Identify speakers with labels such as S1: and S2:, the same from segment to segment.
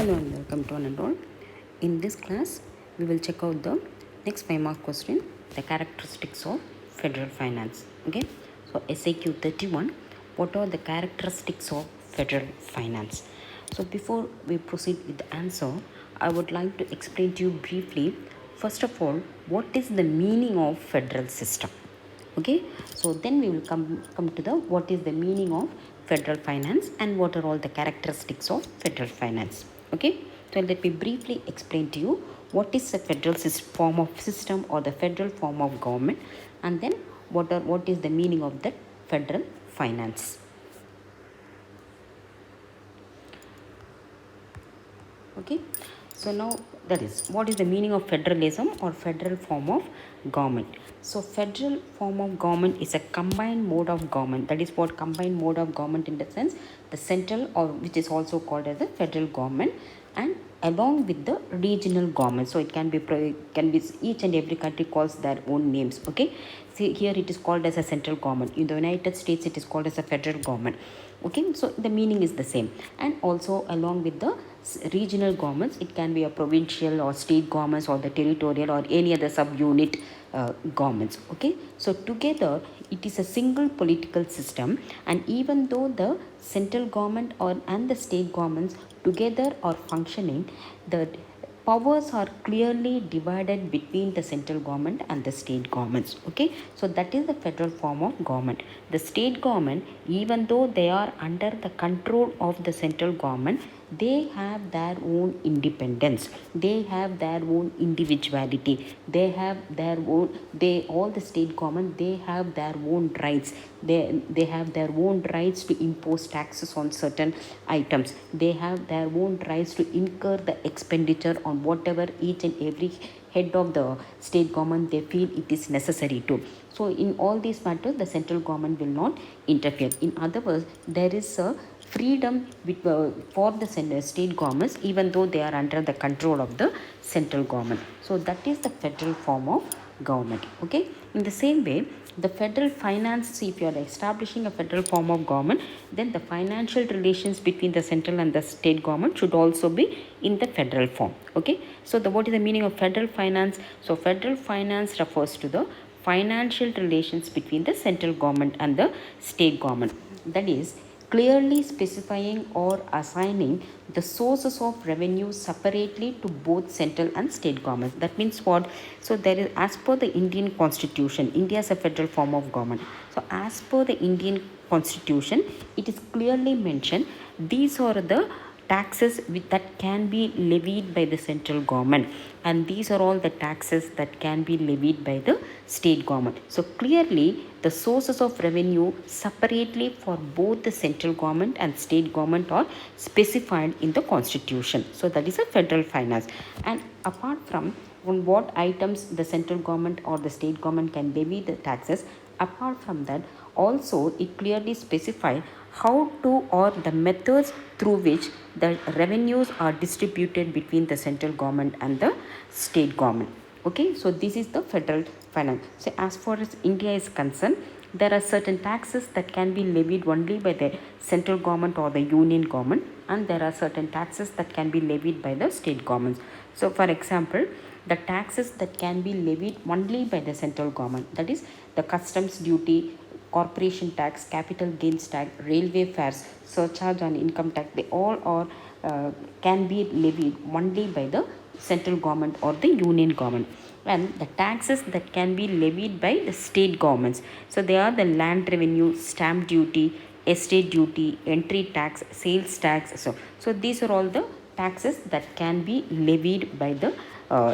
S1: Hello and welcome to one and all. In this class, we will check out the next 5 mark question, the characteristics of federal finance. Okay, so SAQ 31, what are the characteristics of federal finance? So before we proceed with the answer, I would like to explain to you briefly, first of all, what is the meaning of federal system. Okay, so then we will come to the what is the meaning of federal finance and what are all the characteristics of federal finance. Okay, so let me briefly explain to you what is the federal form of system or the federal form of government, and then what is the meaning of that federal finance. Okay, so now that is what is the meaning of federalism or federal form of government. So federal form of government is a combined mode of government. That is what combined mode of government, in the sense the central, or which is also called as the federal government, and along with the regional government. So it can be each and every country calls their own names. Okay, see here it is called as a central government. In the United States it is called as a federal government. Okay, so the meaning is the same. And also along with the regional governments, it can be a provincial or state governments or the territorial or any other subunit governments. Okay, so together it is a single political system, and even though the central government and the state governments together are functioning, the powers are clearly divided between the central government and the state governments. Okay, so that is the federal form of government. The state government, even though they are under the control of the central government, they have their own independence, they have their own individuality, they have their own, all the state government, they have their own rights. They have their own rights to impose taxes on certain items. They have their own rights to incur the expenditure on whatever each and every head of the state government they feel it is necessary to. So in all these matters, the central government will not interfere. In other words, there is a freedom for the state governments, even though they are under the control of the central government. So that is the federal form of government. Okay, in the same way, the federal finance, if you are establishing a federal form of government, then the financial relations between the central and the state government should also be in the federal form. Okay, so what is the meaning of federal finance? So federal finance refers to the financial relations between the central government and the state government. That is, clearly specifying or assigning the sources of revenue separately to both central and state governments. That means what? So there is, as per the Indian Constitution, India is a federal form of government. So as per the Indian Constitution, it is clearly mentioned these are the taxes that can be levied by the central government, and these are all the taxes that can be levied by the state government. So clearly the sources of revenue separately for both the central government and state government are specified in the Constitution. So that is a federal finance. And apart from on what items the central government or the state government can levy the taxes, apart from that, also it clearly specifies how to, or the methods through which the revenues are distributed between the central government and the state government. Okay, so this is the federal finance. So as far as India is concerned, there are certain taxes that can be levied only by the central government or the union government, and there are certain taxes that can be levied by the state governments. So for example, the taxes that can be levied only by the central government, that is the customs duty, corporation tax, capital gains tax, railway fares, surcharge on income tax, they all are can be levied only by the central government or the union government. And the taxes that can be levied by the state governments, so they are the land revenue, stamp duty, estate duty, entry tax, sales tax. So these are all the taxes that can be levied by the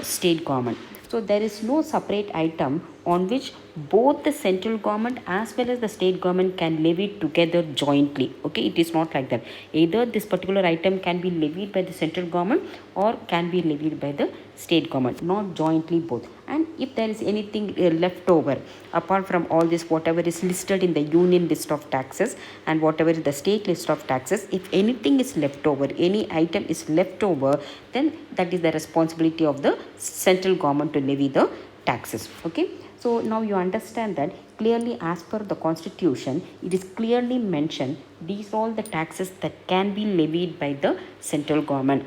S1: state government. So there is no separate item on which both the central government as well as the state government can levy together jointly. Okay, it is not like that. Either this particular item can be levied by the central government or can be levied by the state government, not jointly both. And if there is anything left over apart from all this, whatever is listed in the union list of taxes and whatever is the state list of taxes, if anything is left over, any item is left over, then that is the responsibility of the central government to levy the taxes. Okay, So now you understand that clearly as per the constitution, it is clearly mentioned these are all the taxes that can be levied by the central government.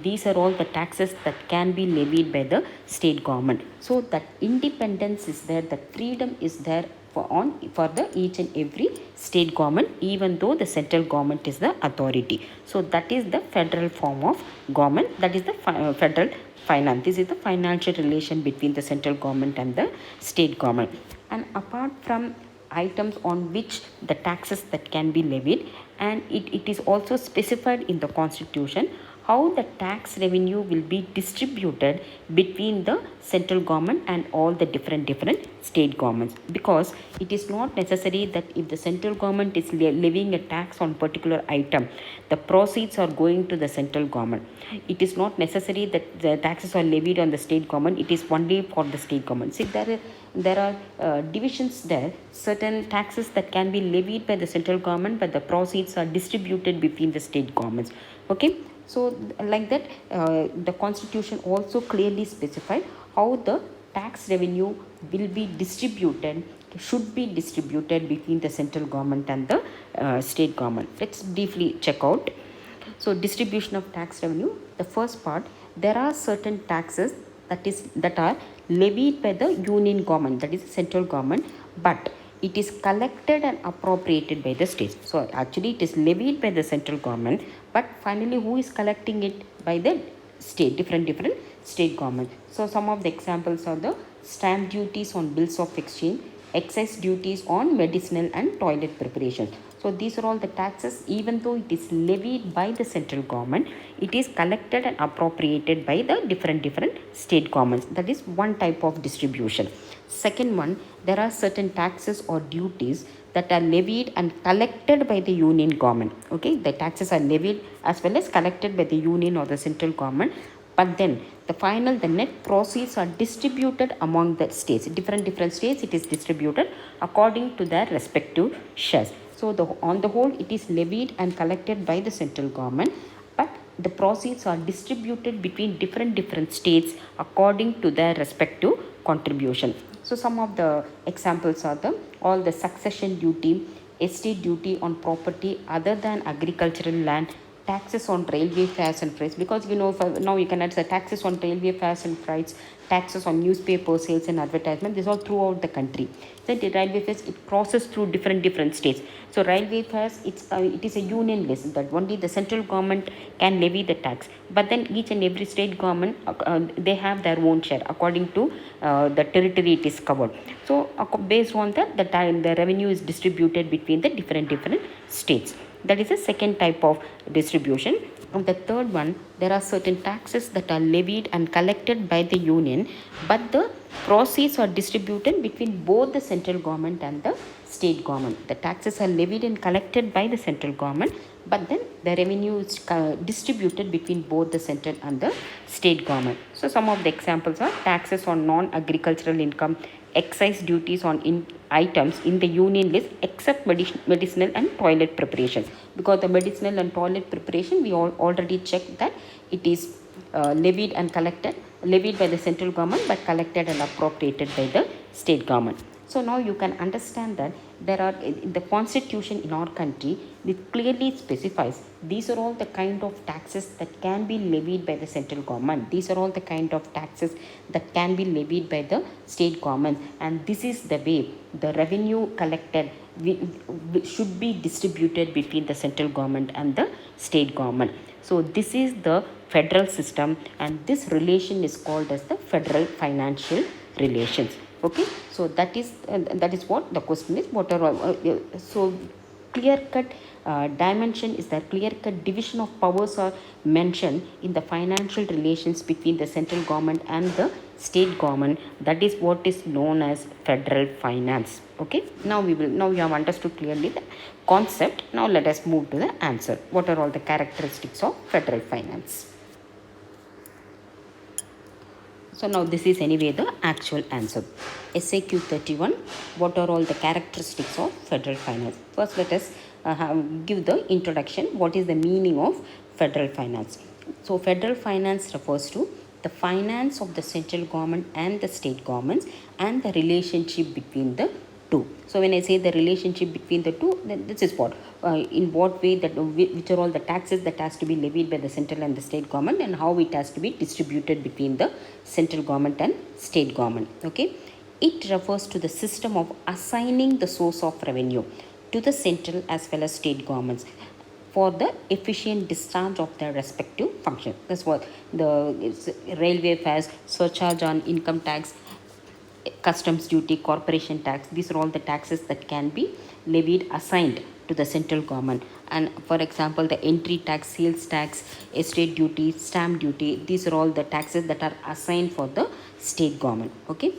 S1: These are all the taxes that can be levied by the state government. So that independence is there, that freedom is there for the each and every state government, even though the central government is the authority. So that is the federal form of government, that is the federal finance. This is the financial relation between the central government and the state government. And apart from items on which the taxes that can be levied, and it is also specified in the constitution how the tax revenue will be distributed between the central government and all the different state governments, because it is not necessary that if the central government is levying a tax on particular item, the proceeds are going to the central government. It is not necessary that the taxes are levied on the state government, it is only for the state government. See, there are divisions there. Certain taxes that can be levied by the central government, but the proceeds are distributed between the state governments. Okay, so like that, the constitution also clearly specified how the tax revenue will be distributed, should be distributed between the central government and the state government. Let's briefly check out. So distribution of tax revenue, the first part, there are certain taxes that are levied by the union government, that is central government, but it is collected and appropriated by the states. So actually it is levied by the central government, but finally who is collecting it? By the state, different state government. So some of the examples are the stamp duties on bills of exchange, excise duties on medicinal and toilet preparation. So these are all the taxes, even though it is levied by the central government, it is collected and appropriated by the different state governments. That is one type of distribution. Second one, there are certain taxes or duties that are levied and collected by the union government. Okay, the taxes are levied as well as collected by the union or the central government, but then the net proceeds are distributed among the states. Different states, it is distributed according to their respective shares. So on the whole, it is levied and collected by the central government, but the proceeds are distributed between different states according to their respective contribution. So some of the examples are all the succession duty, estate duty on property other than agricultural land, taxes on railway fares and freights, because now you can add the taxes on railway fares and freights, taxes on newspaper sales and advertisement. This is all throughout the country. Then the railway fares, it crosses through different states. So railway fares, it is a union list that only the central government can levy the tax, but then each and every state government they have their own share according to the territory it is covered. So based on that, the revenue is distributed between the different states. That is the second type of distribution. And the third one, there are certain taxes that are levied and collected by the union, but the proceeds are distributed between both the central government and the state government. The taxes are levied and collected by the central government, but then the revenue is distributed between both the central and the state government. So some of the examples are taxes on non-agricultural income, excise duties on items in the union list except medicinal and toilet preparation, because the medicinal and toilet preparation we already checked that it is levied by the central government but collected and appropriated by the state government. So now you can understand that there are the constitution in our country, it clearly specifies these are all the kind of taxes that can be levied by the central government. These are all the kind of taxes that can be levied by the state government, and this is the way the revenue collected should be distributed between the central government and the state government. So this is the federal system, and this relation is called as the federal financial relations. Okay, so that is what the question is. What are so clear cut dimension is that clear cut division of powers are mentioned in the financial relations between the central government and the state government. That is what is known as federal finance. Okay, now you have understood clearly the concept. Now let us move to the answer. What are all the characteristics of federal finance? So now this is anyway the actual answer. SAQ 31, what are all the characteristics of federal finance? First let us give the introduction. What is the meaning of federal finance? So federal finance refers to the finance of the central government and the state governments and the relationship between the two. So when I say the relationship between the two, then this is what in what way that which are all the taxes that has to be levied by the central and the state government, and how it has to be distributed between the central government and state government. Okay, it refers to the system of assigning the source of revenue to the central as well as state governments for the efficient discharge of their respective function. That's what the railway fares, surcharge on income tax, customs duty, corporation tax. These are all the taxes that can be levied, assigned to the central government. And for example, the entry tax, sales tax, estate duty, stamp duty, these are all the taxes that are assigned for the state government. Okay,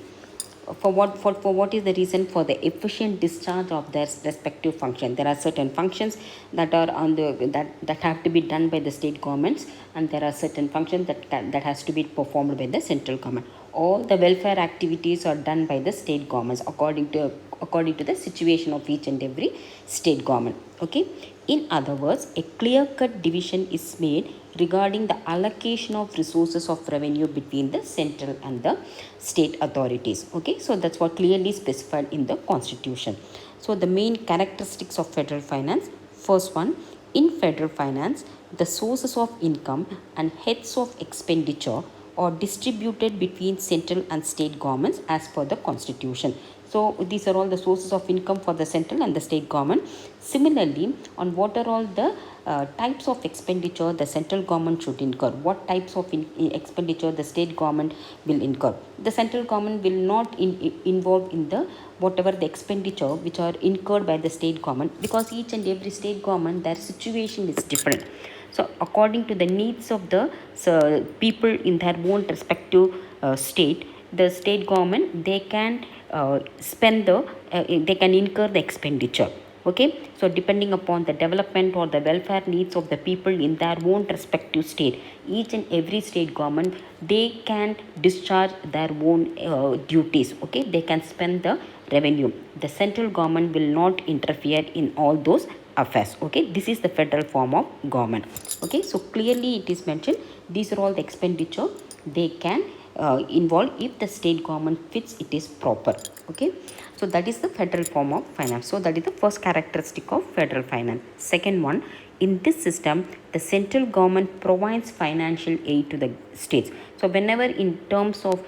S1: for what is the reason? For the efficient discharge of their respective function. There are certain functions that are on the that have to be done by the state governments, and there are certain functions that has to be performed by the central government. All the welfare activities are done by the state governments according to the situation of each and every state government. Okay, in other words, a clear cut division is made regarding the allocation of resources of revenue between the central and the state authorities. Okay, so that's what clearly specified in the constitution. So the main characteristics of federal finance: first one, in federal finance, the sources of income and heads of expenditure are distributed between central and state governments as per the constitution. So these are all the sources of income for the central and the state government. Similarly, on what are all the types of expenditure the central government should incur, what types of expenditure the state government will incur. The central government will not involve in the whatever the expenditure which are incurred by the state government, because each and every state government, their situation is different. So according to the needs of the people in their own respective state, the state government, they can they can incur the expenditure. Okay, so depending upon the development or the welfare needs of the people in their own respective state, each and every state government, they can discharge their own duties. Okay, they can spend the revenue. The central government will not interfere in all those affairs. Okay, this is the federal form of government. Okay, so clearly it is mentioned these are all the expenditure they can involve if the state government fits it is proper. Okay, so that is the federal form of finance. So that is the first characteristic of federal finance. Second one, in this system, the central government provides financial aid to the states. So whenever in terms of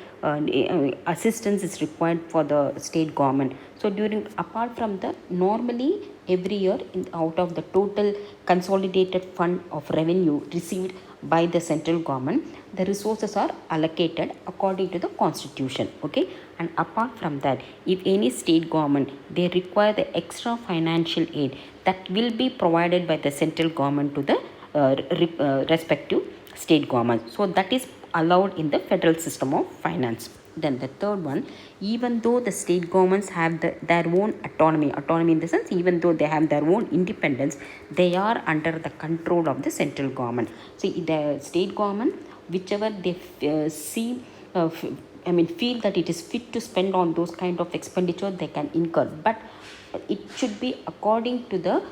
S1: assistance is required for the state government, so during, apart from the normally every year out of the total consolidated fund of revenue received by the central government, the resources are allocated according to the constitution. Okay, and apart from that, if any state government, they require the extra financial aid, that will be provided by the central government to the respective state government. So that is allowed in the federal system of finance. Then the third one, even though the state governments have their own autonomy in the sense, even though they have their own independence, they are under the control of the central government. So the state government, whichever they feel that it is fit to spend on those kind of expenditure, they can incur, but it should be according to the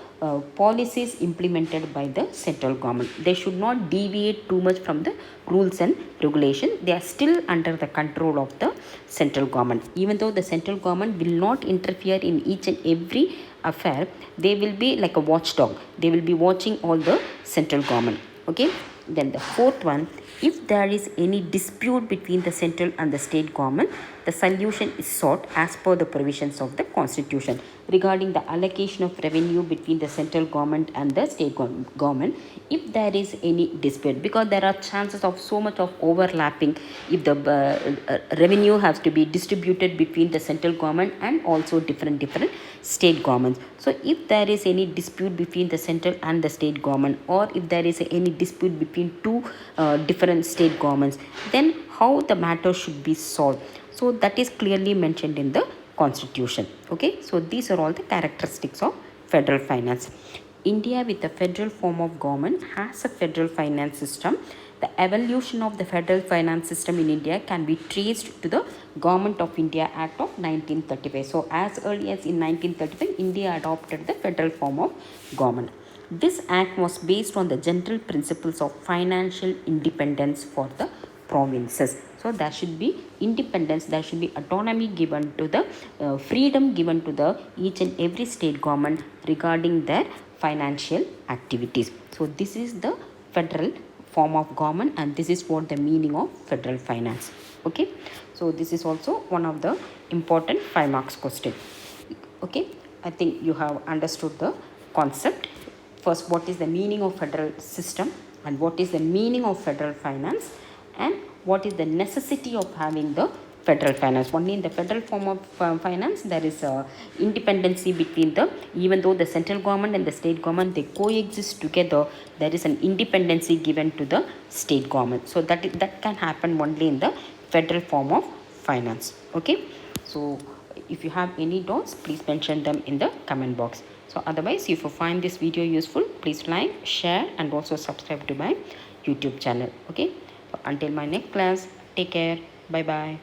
S1: policies implemented by the central government. They should not deviate too much from the rules and regulation. They are still under the control of the central government. Even though the central government will not interfere in each and every affair, they will be like a watchdog. They will be watching all the central government. Okay, then the fourth one, if there is any dispute between the central and the state government, the solution is sought as per the provisions of the constitution regarding the allocation of revenue between the central government and the state government. If there is any dispute, because there are chances of so much of overlapping if the revenue has to be distributed between the central government and also different state governments. So if there is any dispute between the central and the state government, or if there is any dispute between two different state governments, then how the matter should be solved. So that is clearly mentioned in the constitution. Okay, so these are all the characteristics of federal finance. India, with a federal form of government, has a federal finance system. The evolution of the federal finance system in India can be traced to the Government of India Act of 1935. So as early as in 1935, India adopted the federal form of government. This act was based on the general principles of financial independence for the provinces. So there should be independence, there should be autonomy given to the freedom given to the each and every state government regarding their financial activities. So this is the federal form of government, and this is what the meaning of federal finance. Okay, so this is also one of the important 5 marks question. Okay, I think you have understood the concept. First, what is the meaning of federal system, and what is the meaning of federal finance, and what is the necessity of having the federal finance. Only in the federal form of finance there is a independency between the, even though the central government and the state government they coexist together, there is an independency given to the state government. So that can happen only in the federal form of finance. Okay, so if you have any doubts, please mention them in the comment box. So otherwise, if you find this video useful, please like, share, and also subscribe to my YouTube channel. Okay, so until my next class, take care. Bye bye.